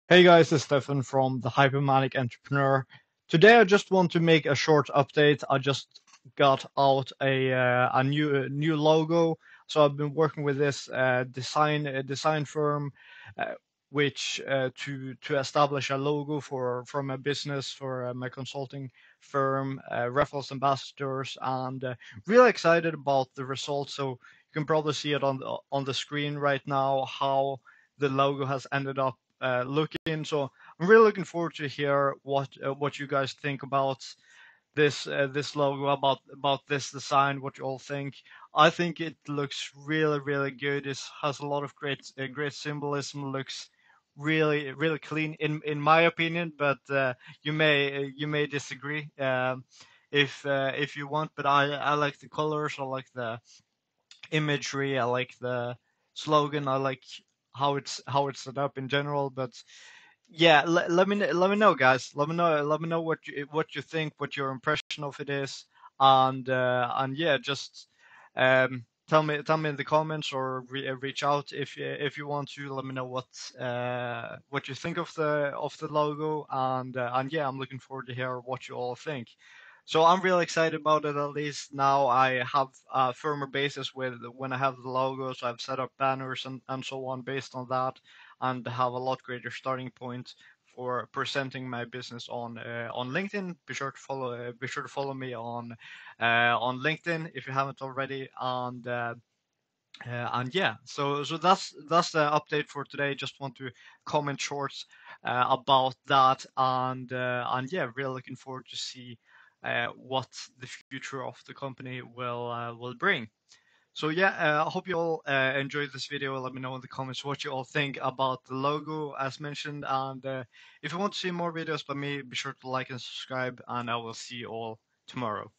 Hey guys, it's Stefan from the Hypermanic Entrepreneur. Today I just want to make a short update. I just got out a new logo. So I've been working with this design firm, which to establish a logo for my business for my consulting firm, Raphael's Ambassadors, and really excited about the results. So you can probably see it on the screen right now how the logo has ended up looking. So I'm really looking forward to hear what you guys think about this logo, about this design, what you all think. I think it looks really good. It has a lot of great symbolism. Looks really clean in my opinion, but you may disagree if you want. But I like the colors. I like the imagery. I like the slogan. I like how it's set up in general. But yeah, let me know, guys. Let me know what you think, what your impression of it is, and yeah, just tell me in the comments or reach out if you want to. Let me know what you think of the logo, and yeah, I'm looking forward to hear what you all think. So I'm really excited about it. At least now I have a firmer basis with when I have the logos. I've set up banners and so on based on that, and have a lot greater starting point for presenting my business on LinkedIn. Be sure to follow me on LinkedIn if you haven't already, and yeah, so that's the update for today. Just want to comment short about that, and yeah, really looking forward to see what the future of the company will bring. So yeah, I hope you all enjoyed this video. Let me know in the comments what you all think about the logo as mentioned, and if you want to see more videos by me, be sure to like and subscribe, and I will see you all tomorrow.